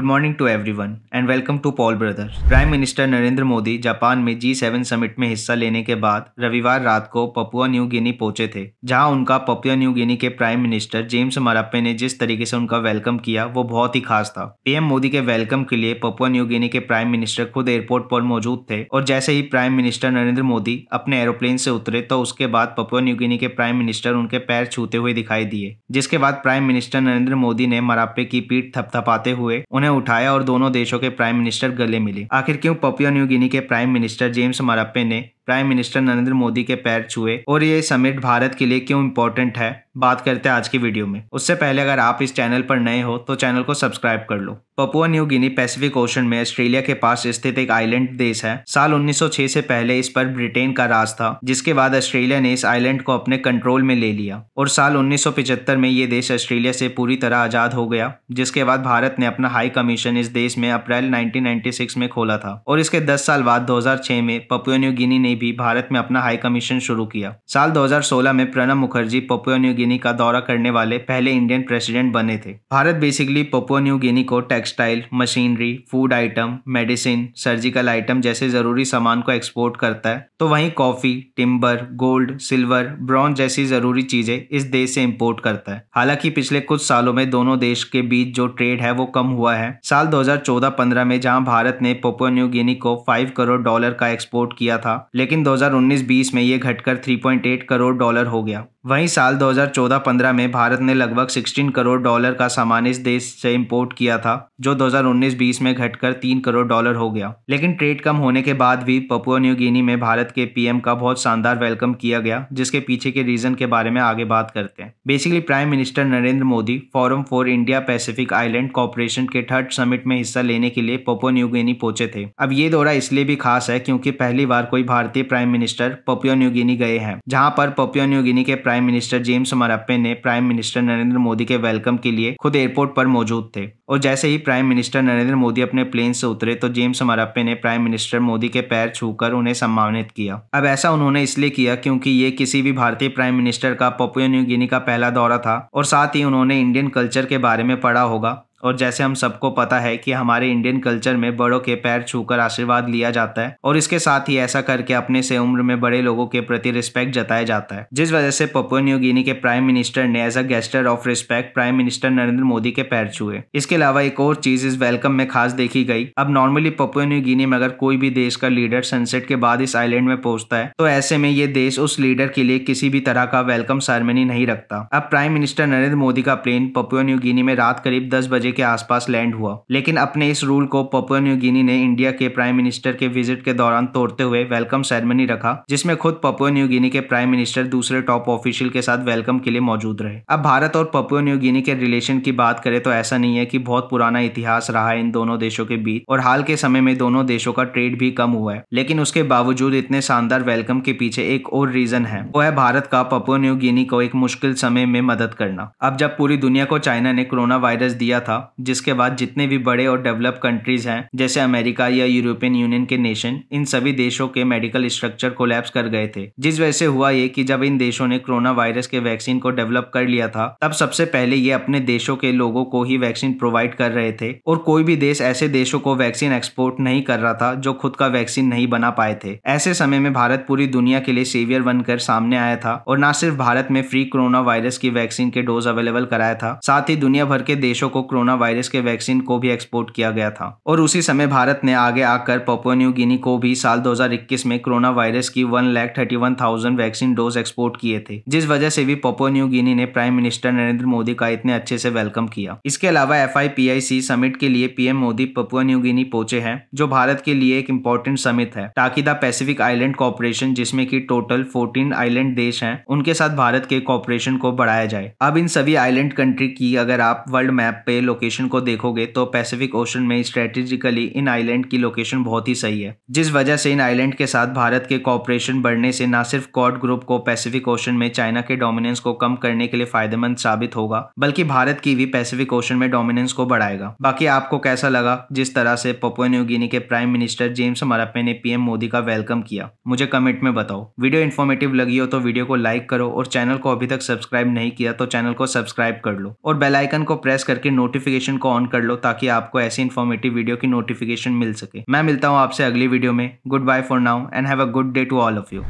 Good morning to everyone and welcome to Paul brothers. Prime minister Narendra Modi Japan में G7 summit में हिस्सा लेने के बाद रविवार रात को पपुआ न्यू गिनी पहुंचे थे, जहां उनका पपुआ न्यू गिनी के प्राइम मिनिस्टर जेम्स मराप्पे ने जिस तरीके से उनका वेलकम किया वो बहुत ही खास था। पीएम मोदी के वेलकम के लिए पपुआ न्यू गिनी के प्राइम मिनिस्टर खुद एयरपोर्ट पर मौजूद थे और जैसे ही प्राइम मिनिस्टर नरेंद्र मोदी अपने एरोप्लेन से उतरे तो उसके बाद पपुआ न्यू गिनी के प्राइम मिनिस्टर उनके पैर छूते हुए दिखाई दिए, जिसके बाद प्राइम मिनिस्टर नरेंद्र मोदी ने मराप्पे की पीठ थपथपाते हुए उन्हें उठाया और दोनों देशों के प्राइम मिनिस्टर गले मिले। आखिर क्यों पपुआ न्यू गिनी के प्राइम मिनिस्टर जेम्स मराप्पे ने प्राइम मिनिस्टर नरेंद्र मोदी के पैर छुए और ये समिट भारत के लिए क्यों इंपॉर्टेंट है, बात करते हैं आज की वीडियो में। उससे पहले अगर आप इस चैनल पर नए हो तो चैनल को सब्सक्राइब कर लो। Papua New Guinea Pacific Ocean में ऑस्ट्रेलिया के पास स्थित एक आइलैंड देश है। साल 1906 से पहले इस पर ब्रिटेन का राज था, जिसके बाद ऑस्ट्रेलिया ने इस आइलैंड को अपने कंट्रोल में ले लिया और साल 1975 में ये देश ऑस्ट्रेलिया से पूरी तरह आजाद हो गया, जिसके बाद भारत ने अपना हाई कमीशन इस देश में अप्रैल 1996 में खोला था और इसके 10 साल बाद 2006 में पपुआ न्यू गिनी ने भी भारत में अपना हाई कमीशन शुरू किया। साल 2016 में Pranab Mukherjee Papua New Guinea का दौरा करने वाले पहले इंडियन प्रेसिडेंट बने थे। Bharat basically Papua New Guinea को textile, machinery, food item, medicine, surgical item जैसे जरूरी सामान को एक्सपोर्ट करता है, तो वहीं coffee, timber, gold, silver, bronze जैसी जरूरी चीजें इस देश से इंपोर्ट करता है। हालांकि पिछले कुछ सालों में दोनों देश के बीच जो ट्रेड है वो कम हुआ है। साल 2014-15 में जहां भारत ने पपुआ न्यू गिनी को $5 करोड़ का एक्सपोर्ट किया था, लेकिन 2019-20 में ये घटकर $3.8 करोड़ हो गया। वहीं साल 2014-15 में भारत ने लगभग $16 करोड़ का सामान इस देश से इंपोर्ट किया था, जो 2019-20 में घटकर $3 करोड़ हो गया। लेकिन ट्रेड कम होने के बाद भी पपुआ न्यू गिनी में भारत के पीएम का बहुत शानदार वेलकम किया गया, जिसके पीछे के रीजन के बारे में आगे बात करते हैं। Basically prime minister Narendra Modi forum for India Pacific island corporation के 3rd समिट में हिस्सा लेने के लिए पपुआ न्यू गिनी पहुंचे थे। अब ये दौरा इसलिए भी खास है क्योंकि पहली बार कोई भारतीय प्राइम मिनिस्टर पपुआ न्यू गिनी गए हैं, जहां पर पपुआ न्यू गिनी के प्राइम मिनिस्टर जेम्स मराप्पे ने प्राइम मिनिस्टर नरेंद्र मोदी के वेलकम के लिए खुद एयरपोर्ट पर मौजूद थे और जैसे ही प्राइम मिनिस्टर नरेंद्र मोदी अपने प्लेन से उतरे तो जेम्स मराप्पे ने प्राइम मिनिस्टर मोदी के पैर छूकर उन्हें सम्मानित किया। अब ऐसा उन्होंने इसलिए किया क्योंकि ये किसी भी भारतीय प्राइम मिनिस्टर का पपुआ न्यू गिनी का पहला दौरा था और साथ ही उन्होंने इंडियन कल्चर के बारे में पढ़ा होगा और जैसे हम सबको पता है कि हमारे इंडियन कल्चर में बड़ों के पैर छूकर आशीर्वाद लिया जाता है और इसके साथ ही ऐसा करके अपने से उम्र में बड़े लोगों के प्रति रिस्पेक्ट जताया जाता है, जिस वजह से पपुआ न्यू गिनी के प्राइम मिनिस्टर ने as a gesture of respect prime minister Narendra Modi के पैर छुए। इसके अलावा एक और चीज इस वेलकम में खास देखी गई। अब नॉर्मली पपुआ न्यू गिनी में अगर कोई भी देश का लीडर सनसेट के बाद इस आइलैंड में पहुंचता है तो ऐसे में ये देश उस लीडर के लिए किसी भी तरह का वेलकम सेरेमनी नहीं रखता। अब प्राइम मिनिस्टर नरेंद्र मोदी का प्लेन पपुआ न्यू गिनी में रात करीब 10 बजे के आसपास लैंड हुआ, लेकिन अपने इस रूल को पपुआ न्यू गिनी ने इंडिया के प्राइम मिनिस्टर के विजिट के दौरान तोड़ते हुए वेलकम सेरेमनी रखा, जिसमें खुद पपुआ न्यू गिनी के प्राइम मिनिस्टर दूसरे टॉप ऑफिशियल के साथ वेलकम के लिए मौजूद रहे। अब भारत और पपुआ न्यू गिनी के रिलेशन की बात करें तो ऐसा नहीं है कि बहुत पुराना इतिहास रहा है इन दोनों देशों के बीच और हाल के समय में दोनों देशों का ट्रेड भी कम हुआ है, लेकिन उसके बावजूद इतने शानदार वेलकम के पीछे एक और रीजन है, वो है भारत का पपुआ न्यू गिनी को एक मुश्किल समय में मदद करना। अब जब पूरी दुनिया को चाइना ने कोरोना वायरस दिया था, जिसके बाद जितने भी बड़े और डेवलप कंट्रीज हैं जैसे अमेरिका या यूरोपियन यूनियन के नेशन, इन सभी देशों के मेडिकल स्ट्रक्चर कोलैप्स कर गए थे, जिस वजह से हुआ ये कि जब इन देशों ने कोरोना वायरस के वैक्सीन को डेवलप कर लिया था तब सबसे पहले ये अपने देशों के लोगों को ही वैक्सीन प्रोवाइड कर रहे थे और कोई भी देश ऐसे देशों को वैक्सीन एक्सपोर्ट नहीं कर रहा था जो खुद का वैक्सीन नहीं बना पाए थे। ऐसे समय में भारत पूरी दुनिया के लिए सेवियर बनकर सामने आया था और न सिर्फ भारत में फ्री कोरोना वायरस की वैक्सीन के डोज अवेलेबल कराया था, साथ ही दुनिया भर के देशों को कोरोना वायरस के वैक्सीन को भी एक्सपोर्ट किया गया था। और उसी समय भारत ने आगे आकर पपुआ न्यू गिनी को भी साल 2021 में कोरोना वायरस की 1,31,000 वैक्सीन डोज एक्सपोर्ट किए थे, जिस वजह से भी पपुआ न्यू गिनी ने प्राइम मिनिस्टर नरेंद्र मोदी का इतने अच्छे से वेलकम किया। इसके अलावा FIPIC समिट के लिए पीएम मोदी पपुआ न्यू गिनी पहुंचे हैं, जो भारत के लिए एक इंपॉर्टेंट समिट है ताकि द पैसिफिक आइलैंड कॉर्पोरेशन, जिसमें की टोटल 14 आइलैंड देश हैं, उनके साथ भारत के कॉर्पोरेशन को बढ़ाया जाए। अब इन सभी आइलैंड कंट्री की अगर आप वर्ल्ड मैप पे लोकेशन को देखोगे तो पैसिफिक ओशन में स्ट्रेटेजिकली इन आइलैंड की लोकेशन बहुत ही सही है, जिस वजह से इन आइलैंड के साथ भारत के कॉर्पोरेशन बढ़ने से न सिर्फ क्वाड ग्रुप को पैसिफिक ओशन में चाइना के डोमिनेंस को कम करने के लिए फायदेमंद साबित होगा, बल्कि भारत की भी पैसिफिक ओशन में डोमिनेंस को बढ़ाएगा। बाकी आपको कैसा लगा जिस तरह से पपुआ न्यू गिनी के प्राइम मिनिस्टर जेम्स मराप्पे ने पीएम मोदी का वेलकम किया, मुझे कमेंट में बताओ। वीडियो इन्फॉर्मेटिव लगी हो तो वीडियो को लाइक करो और चैनल को अभी तक सब्सक्राइब नहीं किया तो चैनल को सब्सक्राइब कर लो और बेल आइकन को प्रेस करके नोटिफिकेशन नोटिफिकेशन को ऑन कर लो ताकि आपको ऐसी इन्फॉर्मेटिव वीडियो की नोटिफिकेशन मिल सके। मैं मिलता हूँ आपसे अगली वीडियो में। Good bye for now and have a good day to all of you.